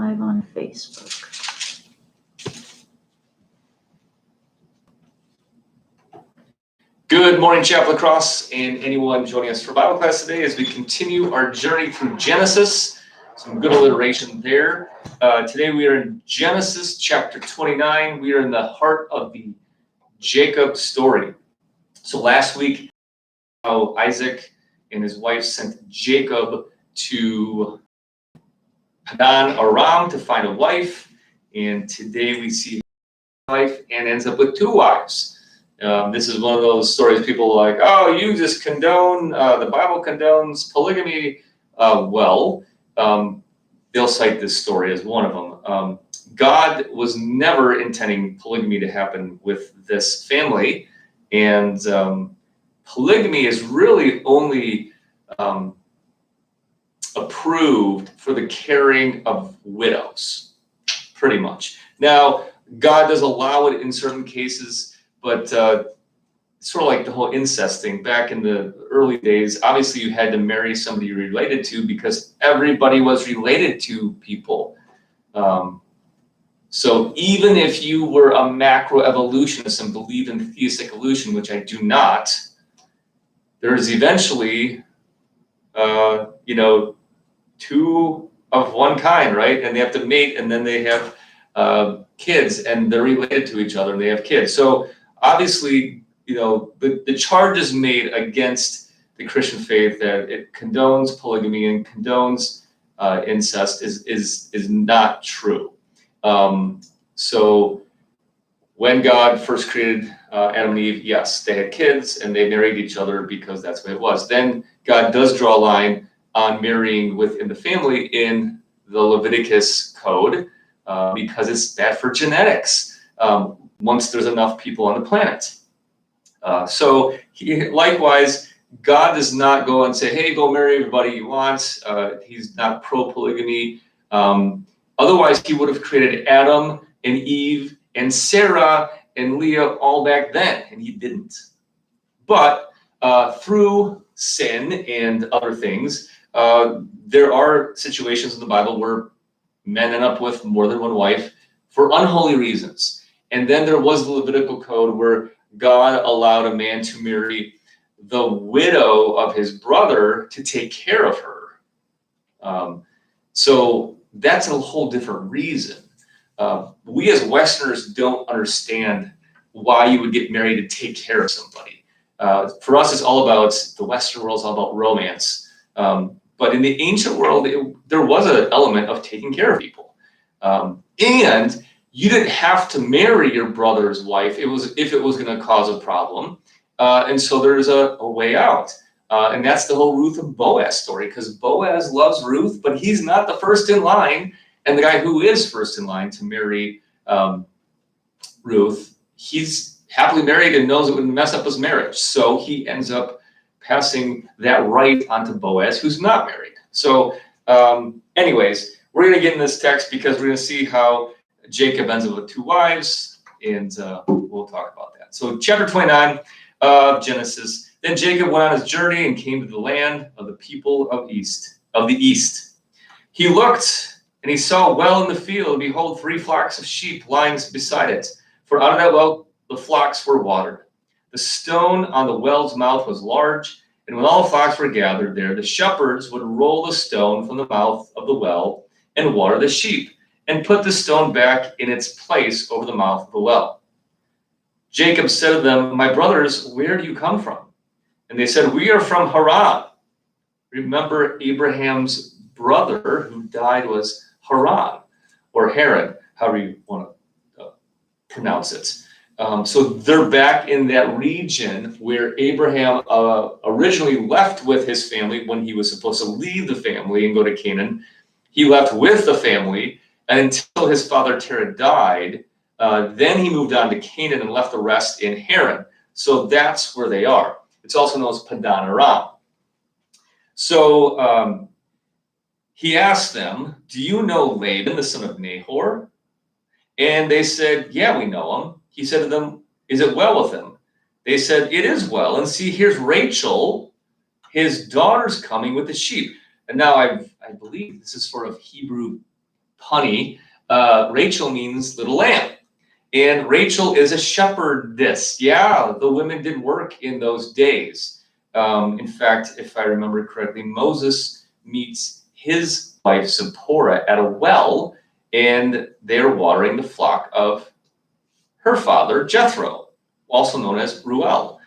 live on Facebook. Good morning, Chapel Cross, and anyone joining us for Bible class today as we continue our journey through Genesis. Some good alliteration there. Today we are in Genesis chapter 29. We are in the heart of the Jacob story. So last week, how Isaac and his wife sent Jacob to Padan Aram to find a wife, and today we see his wife and ends up with two wives. This is one of those stories people are like, oh, you just condone, the Bible condones polygamy. They'll cite this story as one of them. God was never intending polygamy to happen with this family, and polygamy is really only approved for the caring of widows, pretty much. Now, God does allow it in certain cases, but sort of like the whole incest thing back in the early days, obviously you had to marry somebody you're related to because everybody was related to people. So even if you were a macroevolutionist and believed in theistic evolution, which I do not, there's eventually, two of one kind, right? And they have to mate, and then they have kids, and they're related to each other, and they have kids. So obviously, the charges made against the Christian faith that it condones polygamy and condones incest is not true. So when God first created Adam and Eve, yes, they had kids and they married each other because that's what it was. Then God does draw a line on marrying within the family in the Leviticus code because it's bad for genetics once there's enough people on the planet. Likewise, God does not go and say, hey, go marry everybody you want. He's not pro-polygamy. Otherwise, he would have created Adam and Eve and Sarah and Leah all back then, and he didn't. But through sin and other things, there are situations in the Bible where men end up with more than one wife for unholy reasons. And then there was the Levitical code where God allowed a man to marry the widow of his brother to take care of her. So that's a whole different reason. We as Westerners don't understand why you would get married to take care of somebody. For us, it's all about, the Western world is all about romance. But in the ancient world, there was an element of taking care of people. And you didn't have to marry your brother's wife if it was going to cause a problem. And so there's a way out. And that's the whole Ruth and Boaz story, because Boaz loves Ruth, but he's not the first in line. And the guy who is first in line to marry Ruth, he's happily married and knows it would mess up his marriage. So he ends up passing that right onto Boaz, who's not married. So anyways, we're going to get in this text because we're going to see how Jacob ends up with two wives, and we'll talk about that. So chapter 29 of Genesis. Then Jacob went on his journey and came to the land of the people of the east. He looked, and he saw a well in the field, and behold, 3 flocks of sheep lying beside it. For out of that well the flocks were watered. The stone on the well's mouth was large, and when all the flocks were gathered there, the shepherds would roll the stone from the mouth of the well and water the sheep, and put the stone back in its place over the mouth of the well. Jacob said to them, my brothers, where do you come from? And they said, we are from Haran. Remember, Abraham's brother who died was Haran, or Haran, however you want to pronounce it. So they're back in that region where Abraham originally left with his family when he was supposed to leave the family and go to Canaan. He left with the family, and until his father Terah died, then he moved on to Canaan and left the rest in Haran. So that's where they are. It's also known as Padan Aram. So he asked them, do you know Laban, the son of Nahor? And they said, yeah, we know him. He said to them, is it well with him? They said, it is well. And see, here's Rachel, his daughter's coming with the sheep. And now I believe this is sort of Hebrew punny, Rachel means little lamb. And Rachel is a shepherdess. Yeah, the women did work in those days. In fact, if I remember correctly, Moses meets his wife Zipporah at a well, and they're watering the flock of her father, Jethro, also known as Ruel.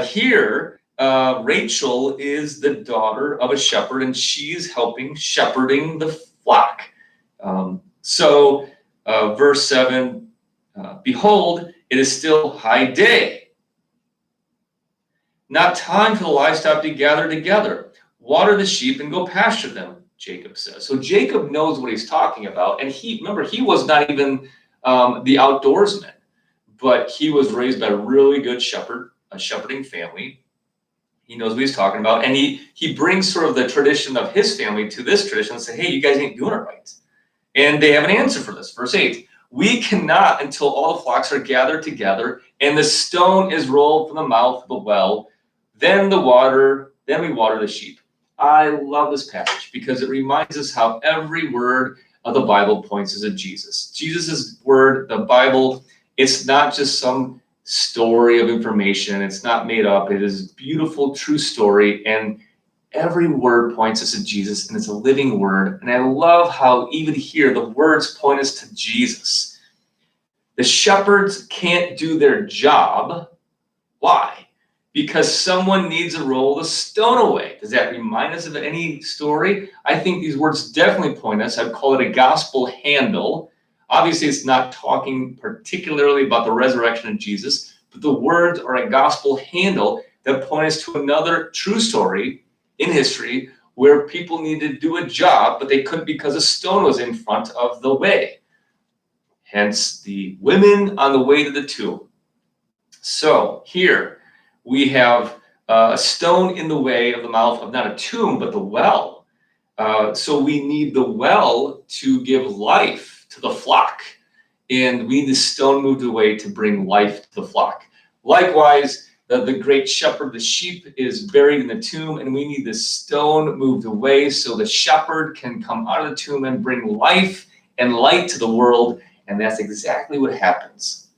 Here, Rachel is the daughter of a shepherd, and she's helping shepherding the flock. Verse 7, behold, it is still high day. Not time for the livestock to gather together. Water the sheep and go pasture them, Jacob says. So Jacob knows what he's talking about. And he was not even the outdoorsman, but he was raised by a really good shepherd, a shepherding family. He knows what he's talking about. And he brings sort of the tradition of his family to this tradition and say, hey, you guys ain't doing it right. And they have an answer for this. Verse 8, we cannot until all the flocks are gathered together and the stone is rolled from the mouth of the well. Then we water the sheep. I love this passage because it reminds us how every word of the Bible points us to Jesus. Jesus' word, the Bible, it's not just some story of information. It's not made up. It is a beautiful, true story. And every word points us to Jesus, and it's a living word. And I love how even here the words point us to Jesus. The shepherds can't do their job. Why? Because someone needs to roll the stone away. Does that remind us of any story? I think these words definitely point us. I'd call it a gospel handle. Obviously, it's not talking particularly about the resurrection of Jesus, but the words are a gospel handle that point us to another true story in history where people needed to do a job, but they couldn't because a stone was in front of the way. Hence, the women on the way to the tomb. So here, we have a stone in the way of the mouth of not a tomb, but the well. So we need the well to give life to the flock. And we need the stone moved away to bring life to the flock. Likewise, the great shepherd, the sheep, is buried in the tomb, and we need the stone moved away so the shepherd can come out of the tomb and bring life and light to the world. And that's exactly what happens.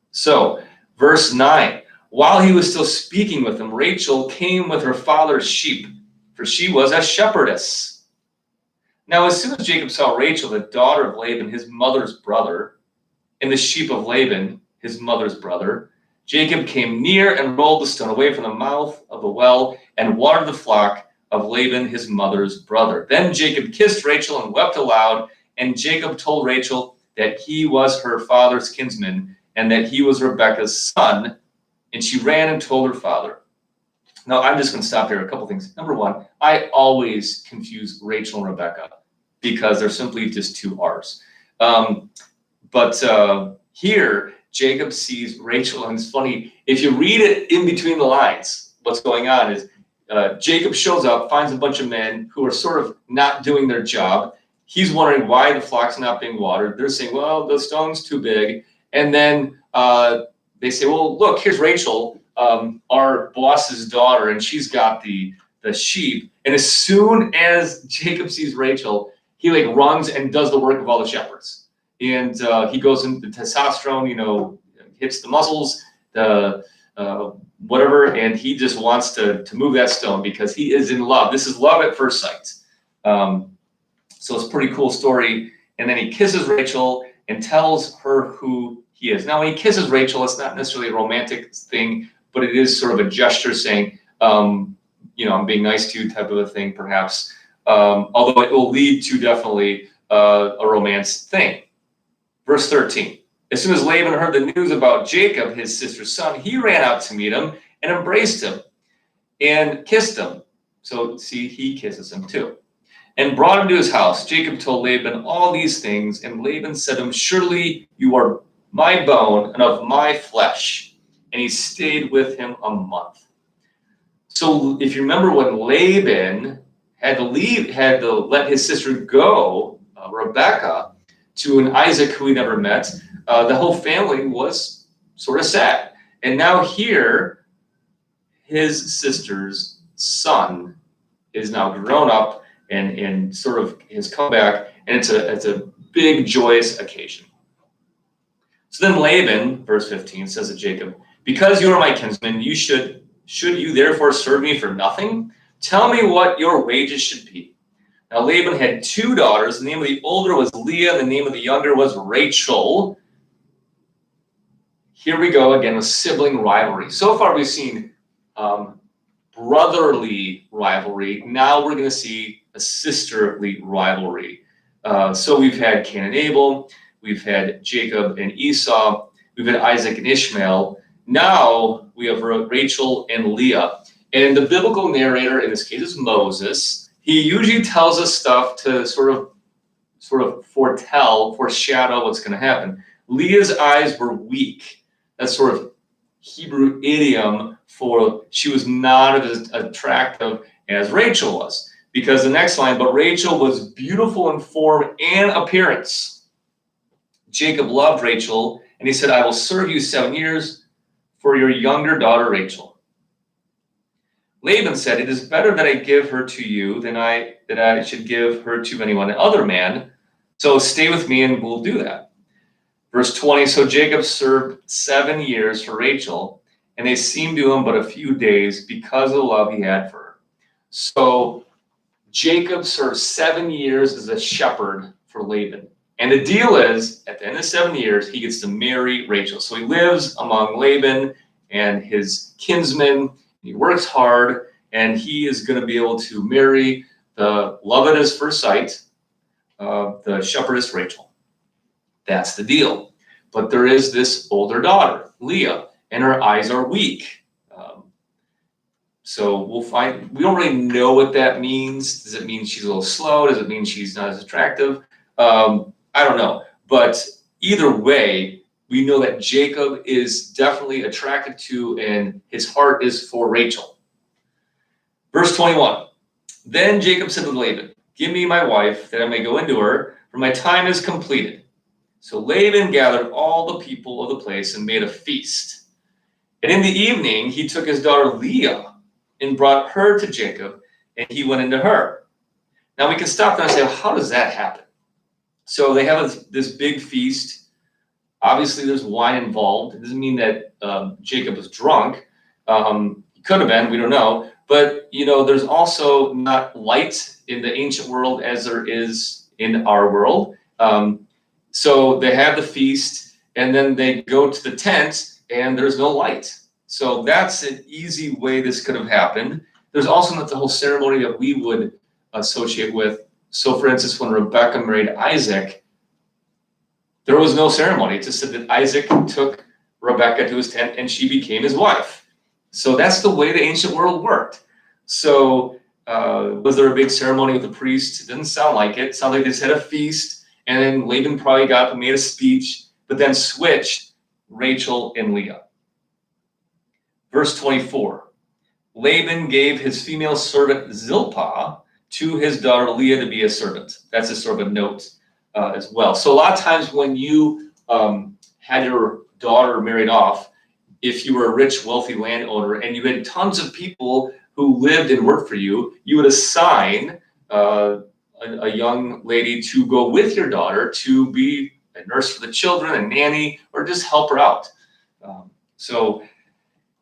So, verse 9. While he was still speaking with them, Rachel came with her father's sheep, for she was a shepherdess. Now, as soon as Jacob saw Rachel, the daughter of Laban, his mother's brother, and the sheep of Laban, his mother's brother, Jacob came near and rolled the stone away from the mouth of the well and watered the flock of Laban, his mother's brother. Then Jacob kissed Rachel and wept aloud, and Jacob told Rachel that he was her father's kinsman and that he was Rebekah's son. And she ran and told her father. Now, I'm just going to stop here. A couple things. Number one, I always confuse Rachel and Rebekah because they're simply just two R's. But here, Jacob sees Rachel, and it's funny. If you read it in between the lines, what's going on is Jacob shows up, finds a bunch of men who are sort of not doing their job. He's wondering why the flock's not being watered. They're saying, well, the stone's too big. And then they say, well, look, here's Rachel, our boss's daughter, and she's got the sheep. And as soon as Jacob sees Rachel, he runs and does the work of all the shepherds. And he goes into testosterone, hits the muscles, whatever, and he just wants to move that stone because he is in love. This is love at first sight. So it's a pretty cool story. And then he kisses Rachel and tells her who he is. Now, when he kisses Rachel, it's not necessarily a romantic thing, but it is sort of a gesture saying, I'm being nice to you type of a thing, perhaps. Although it will lead to definitely a romance thing. Verse 13. As soon as Laban heard the news about Jacob, his sister's son, he ran out to meet him and embraced him and kissed him. So, see, he kisses him too. And brought him to his house. Jacob told Laban all these things, and Laban said to him, surely you are my bone and of my flesh. And he stayed with him a month. So if you remember when Laban had to let his sister go, Rebekah, to an Isaac who he never met, the whole family was sort of sad. And now here, his sister's son is now grown up and sort of has come back, And it's a big, joyous occasion. So then Laban, verse 15, says to Jacob, because you are my kinsman, should you therefore serve me for nothing? Tell me what your wages should be. Now Laban had 2 daughters. The name of the older was Leah, and the name of the younger was Rachel. Here we go again with sibling rivalry. So far we've seen brotherly rivalry. Now we're going to see a sisterly rivalry. So we've had Cain and Abel. We've had Jacob and Esau. We've had Isaac and Ishmael. Now we have Rachel and Leah. And the biblical narrator in this case is Moses. He usually tells us stuff to sort of foreshadow what's going to happen. Leah's eyes were weak. That's sort of Hebrew idiom for she was not as attractive as Rachel was. Because the next line, but Rachel was beautiful in form and appearance. Jacob loved Rachel, and he said, I will serve you 7 years for your younger daughter Rachel. Laban said, it is better that I give her to you than that I should give her to anyone other man. So stay with me and we'll do that. Verse 20, so Jacob served 7 years for Rachel, and they seemed to him but a few days because of the love he had for her. So Jacob served 7 years as a shepherd for Laban. And the deal is, at the end of 7 years, he gets to marry Rachel. So he lives among Laban and his kinsmen. He works hard, and he is going to be able to marry the love at his first sight, the shepherdess Rachel. That's the deal. But there is this older daughter, Leah, and her eyes are weak. So we don't really know what that means. Does it mean she's a little slow? Does it mean she's not as attractive? I don't know. But either way, we know that Jacob is definitely attracted to, and his heart is for Rachel. Verse 21, then Jacob said to Laban, give me my wife that I may go into her, for my time is completed. So Laban gathered all the people of the place and made a feast. And in the evening, he took his daughter Leah and brought her to Jacob, and he went into her. Now we can stop there and say, well, how does that happen? So they have this big feast. Obviously, there's wine involved. It doesn't mean that Jacob was drunk. He could have been, we don't know. But, there's also not light in the ancient world as there is in our world. So they have the feast, and then they go to the tent, and there's no light. So that's an easy way this could have happened. There's also not the whole ceremony that we would associate with. So, for instance, when Rebekah married Isaac, there was no ceremony. It just said that Isaac took Rebekah to his tent, and she became his wife. So that's the way the ancient world worked. So was there a big ceremony with the priest? It didn't sound like it. It sounded like they just had a feast. And then Laban probably got up and made a speech, but then switched Rachel and Leah. Verse 24, Laban gave his female servant Zilpah to his daughter Leah to be a servant. That's a sort of a note as well. So a lot of times when you had your daughter married off, if you were a rich, wealthy landowner and you had tons of people who lived and worked for you, you would assign a young lady to go with your daughter to be a nurse for the children, a nanny, or just help her out. So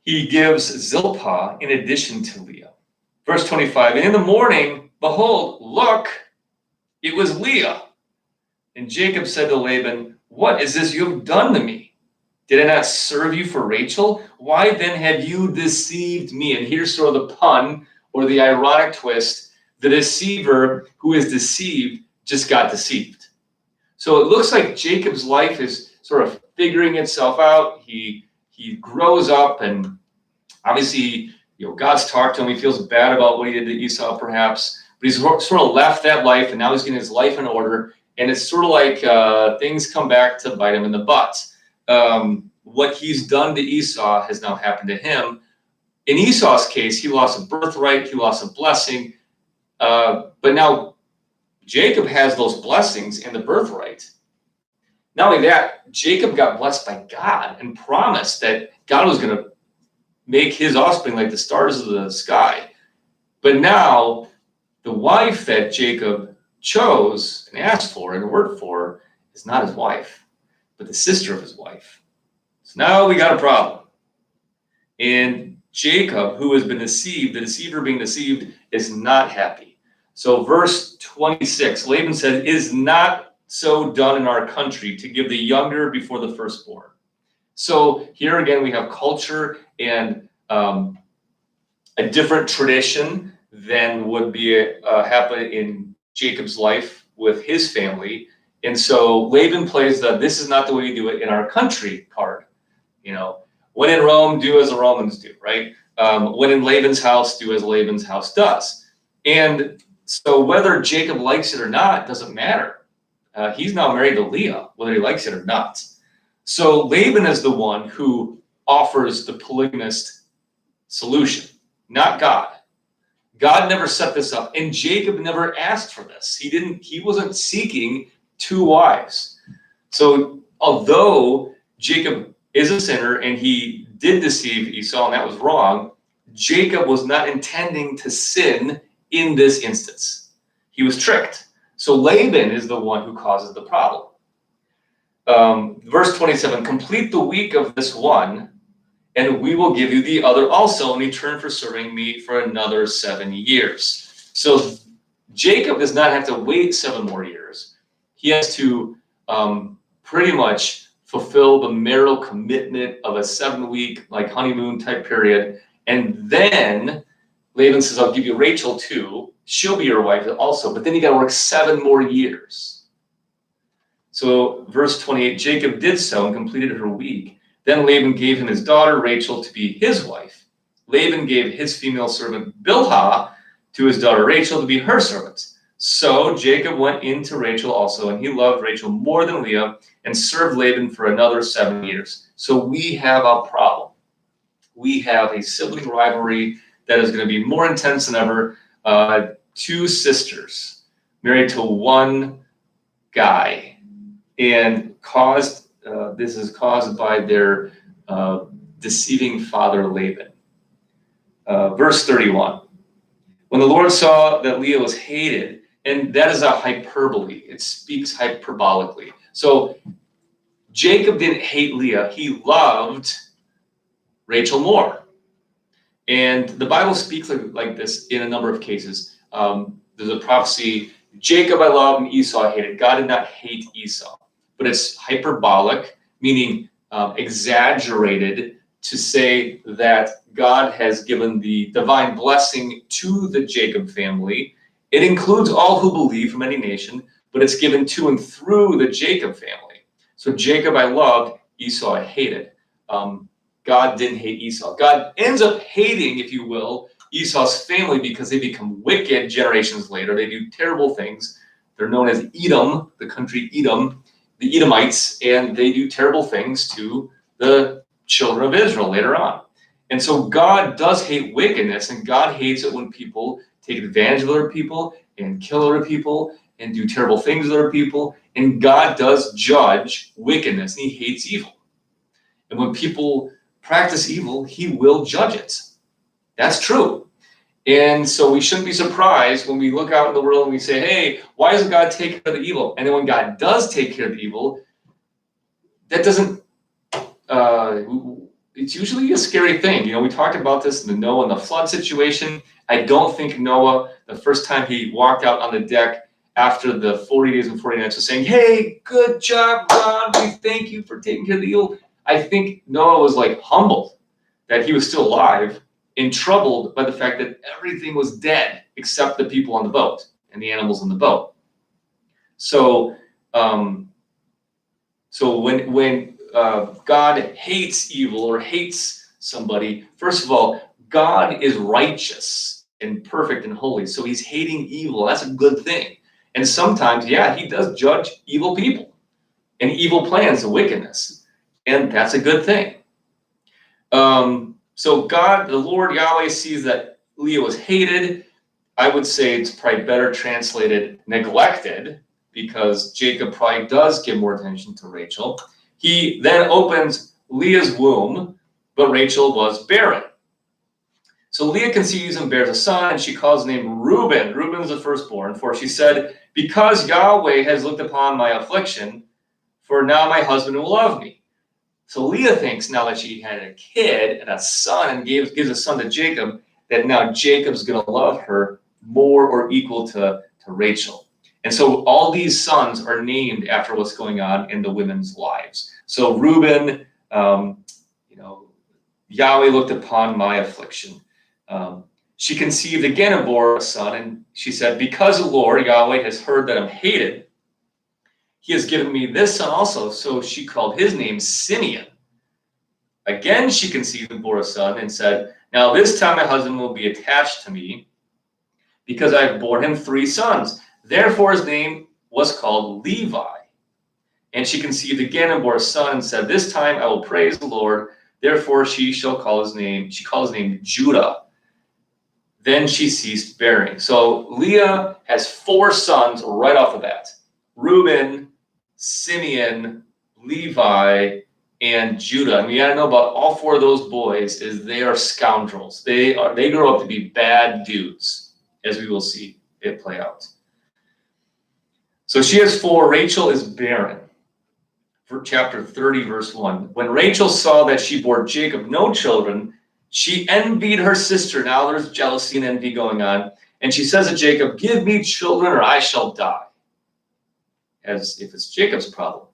he gives Zilpah in addition to Leah. Verse 25, and in the morning, behold, look, it was Leah. And Jacob said to Laban, what is this you have done to me? Did I not serve you for Rachel? Why then have you deceived me? And here's sort of the pun or the ironic twist. The deceiver who is deceived just got deceived. So it looks like Jacob's life is sort of figuring itself out. He grows up, and obviously, God's talked to him. He feels bad about what he did to Esau, perhaps, but he's sort of left that life, and now he's getting his life in order. And it's sort of like things come back to bite him in the butt. What he's done to Esau has now happened to him. In Esau's case, he lost a birthright, he lost a blessing. But now Jacob has those blessings and the birthright. Not only that, Jacob got blessed by God and promised that God was going to make his offspring like the stars of the sky. But now the wife that Jacob chose and asked for and worked for is not his wife, but the sister of his wife. So now we got a problem. And Jacob, who has been deceived, the deceiver being deceived, is not happy. So verse 26, Laban said, "It is not so done in our country to give the younger before the firstborn." So here again, we have culture and a different tradition than would be happen in Jacob's life with his family. And so Laban plays the "this is not the way we do it in our country" card. You know, when in Rome, do as the Romans do, right? When in Laban's house, do as Laban's house does. And so whether Jacob likes it or not doesn't matter. He's now married to Leah, whether he likes it or not. So Laban is the one who offers the polygamist solution, not God. God never set this up, and Jacob never asked for this. He wasn't seeking two wives. So although Jacob is a sinner and he did deceive Esau, and that was wrong, Jacob was not intending to sin in this instance. He was tricked. So Laban is the one who causes the problem. Verse 27, "Complete the week of this one, and we will give you the other also in return for serving me for another 7 years." So Jacob does not have to wait 7 more years. He has to pretty much fulfill the marital commitment of a 7-week like honeymoon type period. And then Laban says, "I'll give you Rachel too. She'll be your wife also." But then you got to work 7 more years. So verse 28, Jacob did so and completed her week. Then Laban gave him his daughter Rachel to be his wife. Laban gave his female servant Bilhah to his daughter Rachel to be her servant. So Jacob went in to Rachel also, and he loved Rachel more than Leah, and served Laban for another 7 years. So we have a problem. We have a sibling rivalry that is going to be more intense than ever. 2 sisters married to one guy, and this is caused by their deceiving father Laban. Verse 31. When the Lord saw that Leah was hated, and that is a hyperbole. It speaks hyperbolically. So Jacob didn't hate Leah. He loved Rachel more. And the Bible speaks like this in a number of cases. There's a prophecy, Jacob I love and Esau I hated. God did not hate Esau. But it's hyperbolic, meaning exaggerated, to say that God has given the divine blessing to the Jacob family. It includes all who believe from any nation, but it's given to and through the Jacob family. So Jacob I loved, Esau I hated. God didn't hate Esau. God ends up hating, if you will, Esau's family because they become wicked generations later. They do terrible things. They're known as Edom, the country Edom, the Edomites, and they do terrible things to the children of Israel later on. And so God does hate wickedness, and God hates it when people take advantage of other people and kill other people and do terrible things to other people. And God does judge wickedness, and he hates evil. And when people practice evil, he will judge it. That's true. And so we shouldn't be surprised when we look out in the world and we say, hey, why doesn't God take care of the evil? And then when God does take care of the evil, that doesn't, it's usually a scary thing. You know, we talked about this in the Noah and the flood situation. I don't think Noah, the first time he walked out on the deck after the 40 days and 40 nights was saying, hey, good job, God, we thank you for taking care of the evil. I think Noah was like humbled that he was still alive and troubled by the fact that everything was dead except the people on the boat and the animals on the boat. So, when God hates evil or hates somebody, first of all, God is righteous and perfect and holy. So he's hating evil. That's a good thing. And sometimes, yeah, he does judge evil people and evil plans and wickedness. And that's a good thing. So God, the Lord Yahweh, sees that Leah was hated. I would say it's probably better translated neglected, because Jacob probably does give more attention to Rachel. He then opens Leah's womb, but Rachel was barren. So Leah conceives and bears a son, and she calls his name Reuben. Reuben is the firstborn, for she said, because Yahweh has looked upon my affliction, for now my husband will love me. So Leah thinks now that she had a kid and a son and gives a son to Jacob, that now Jacob's going to love her more or equal to Rachel. And so all these sons are named after what's going on in the women's lives. So Reuben, Yahweh looked upon my affliction. She conceived again and bore a son, and she said, because the Lord, Yahweh, has heard that I'm hated, he has given me this son also. So she called his name Simeon. Again she conceived and bore a son and said, now this time my husband will be attached to me, because I have borne him 3 sons. Therefore his name was called Levi. And she conceived again and bore a son and said, this time I will praise the Lord. Therefore she called his name Judah. Then she ceased bearing. So Leah has 4 sons right off the bat. Reuben, Simeon, Levi, and Judah. And we got to know about all 4 of those boys is they are scoundrels. They grow up to be bad dudes, as we will see it play out. So she has 4. Rachel is barren. For chapter 30, verse 1. When Rachel saw that she bore Jacob no children, she envied her sister. Now there's jealousy and envy going on. And she says to Jacob, give me children or I shall die. As if it's Jacob's problem.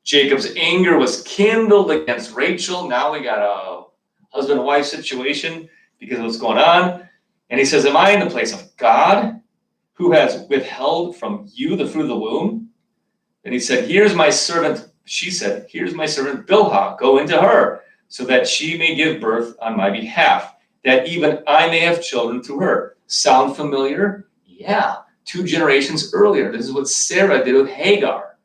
Jacob's anger was kindled against Rachel. Now we got a husband and wife situation because of what's going on. And he says, am I in the place of God, who has withheld from you the fruit of the womb? And he said, here's my servant. She said, here's my servant Bilhah. Go into her, so that she may give birth on my behalf, that even I may have children through her. Sound familiar? Yeah. 2 generations earlier. This is what Sarah did with Hagar.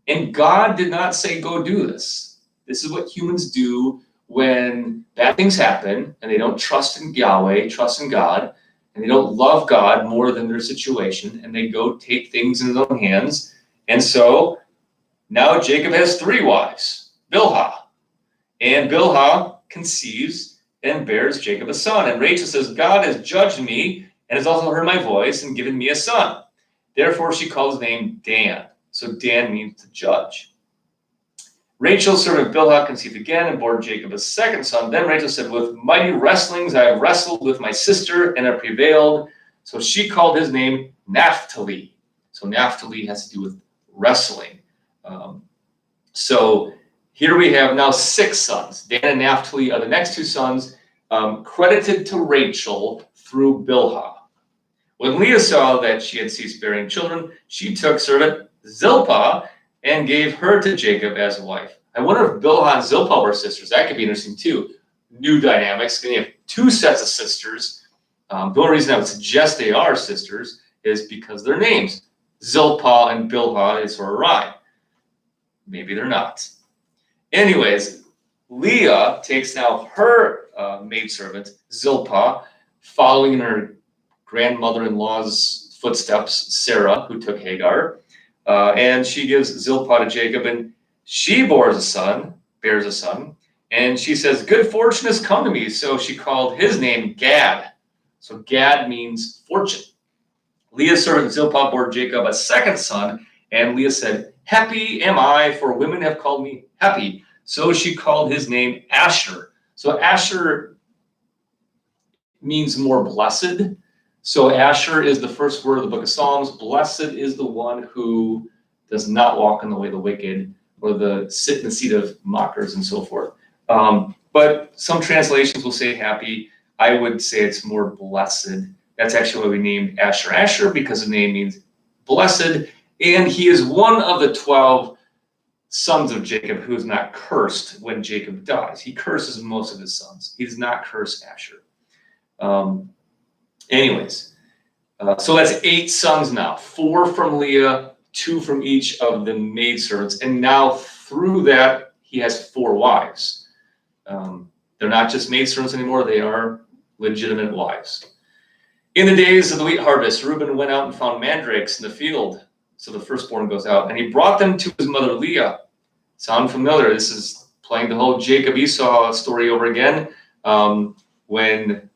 And God did not say, go do this. This is what humans do when bad things happen and they don't trust in Yahweh, trust in God, and they don't love God more than their situation, and they go take things in his own hands. And so now Jacob has 3 wives, Bilhah. And Bilhah conceives and bears Jacob a son. And Rachel says, God has judged me and has also heard my voice and given me a son. Therefore she calls his name Dan. So Dan means to judge. Rachel's servant Bilhah conceived again and bore Jacob a second son. Then Rachel said, with mighty wrestlings I have wrestled with my sister and have prevailed. So she called his name Naphtali. So Naphtali has to do with wrestling. So here we have now 6 sons. Dan and Naphtali are the next 2 sons, credited to Rachel through Bilhah. When Leah saw that she had ceased bearing children, she took servant Zilpah and gave her to Jacob as a wife. I wonder if Bilhah and Zilpah were sisters. That could be interesting too. New dynamics. Then you have 2 sets of sisters. The only reason I would suggest they are sisters is because their names, Zilpah and Bilhah, is sort of rhyme. Maybe they're not. Anyways, Leah takes now her maidservant, Zilpah, following in her grandmother-in-law's footsteps, Sarah, who took Hagar, and she gives Zilpah to Jacob, and she bears a son, and she says, good fortune has come to me. So she called his name Gad. So Gad means fortune. Leah's servant Zilpah bore Jacob a second son, and Leah said, happy am I, for women have called me happy. So she called his name Asher. So Asher means more blessed. So Asher is the first word of the book of Psalms. Blessed is the one who does not walk in the way of the wicked, or sit in the seat of mockers and so forth. But some translations will say happy. I would say it's more blessed. That's actually why we named Asher Asher, because the name means blessed. And he is one of the 12 sons of Jacob who is not cursed when Jacob dies. He curses most of his sons. He does not curse Asher. So that's 8 sons now. 4 from Leah, 2 from each of the maidservants. And now through that, he has 4 wives. They're not just maidservants anymore. They are legitimate wives. In the days of the wheat harvest, Reuben went out and found mandrakes in the field. So the firstborn goes out, and he brought them to his mother Leah. Sound familiar? This is playing the whole Jacob Esau story over again. When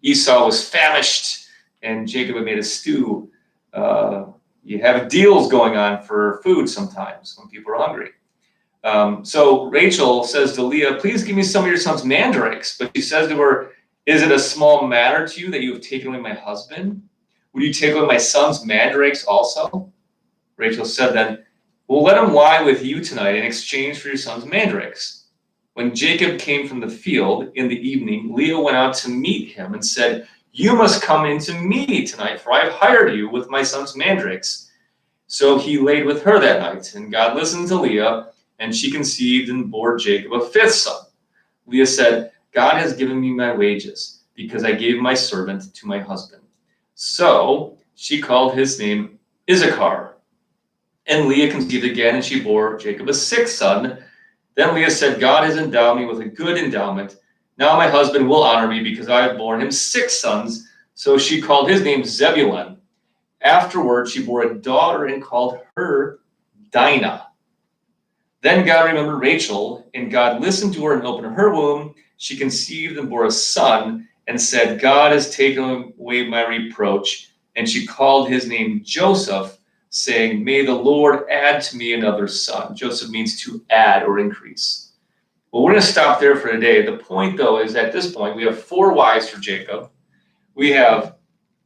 Esau was famished and Jacob had made a stew. You have deals going on for food sometimes when people are hungry. So Rachel says to Leah, please give me some of your son's mandrakes. But she says to her, is it a small matter to you that you have taken away my husband? Would you take away my son's mandrakes also? Rachel said then, well, let him lie with you tonight in exchange for your son's mandrakes. When Jacob came from the field in the evening, Leah went out to meet him and said, you must come in to me tonight, for I have hired you with my son's mandrakes. So he laid with her that night, and God listened to Leah, and she conceived and bore Jacob a fifth son. Leah said, God has given me my wages, because I gave my servant to my husband. So she called his name Issachar. And Leah conceived again, and she bore Jacob a sixth son. Then Leah said, God has endowed me with a good endowment. Now my husband will honor me, because I have borne him 6 sons. So she called his name Zebulun. Afterward, she bore a daughter and called her Dinah. Then God remembered Rachel, and God listened to her and opened her womb. She conceived and bore a son, and said, God has taken away my reproach. And she called his name Joseph, saying, may the Lord add to me another son. Joseph means to add or increase. Well, we're going to stop there for today. The point, though, is at this point, we have 4 wives for Jacob. We have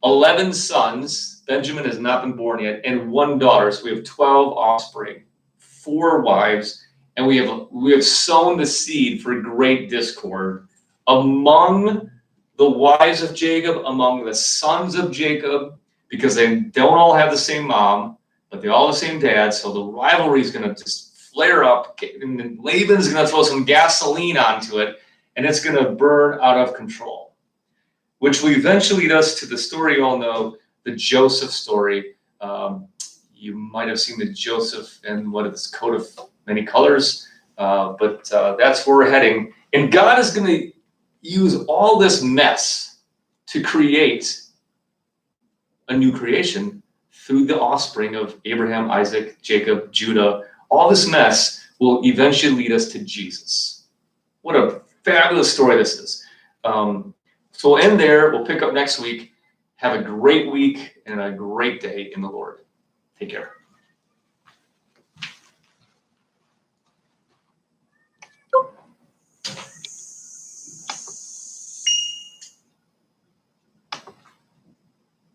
11 sons. Benjamin has not been born yet, and 1 daughter. So we have 12 offspring, 4 wives, and we have sown the seed for great discord among the wives of Jacob, among the sons of Jacob, because they don't all have the same mom, but they all have the same dad. So the rivalry is going to just flare up, and then Laban's going to throw some gasoline onto it, and it's going to burn out of control, which will eventually lead us to the story you all know, the Joseph story. You might have seen the Joseph and what is coat of many colors, but that's where we're heading. And God is going to use all this mess to create a new creation through the offspring of Abraham, Isaac, Jacob, Judah. All this mess will eventually lead us to Jesus. What a fabulous story this is. So we'll end there. We'll pick up next week. Have a great week and a great day in the Lord. Take care.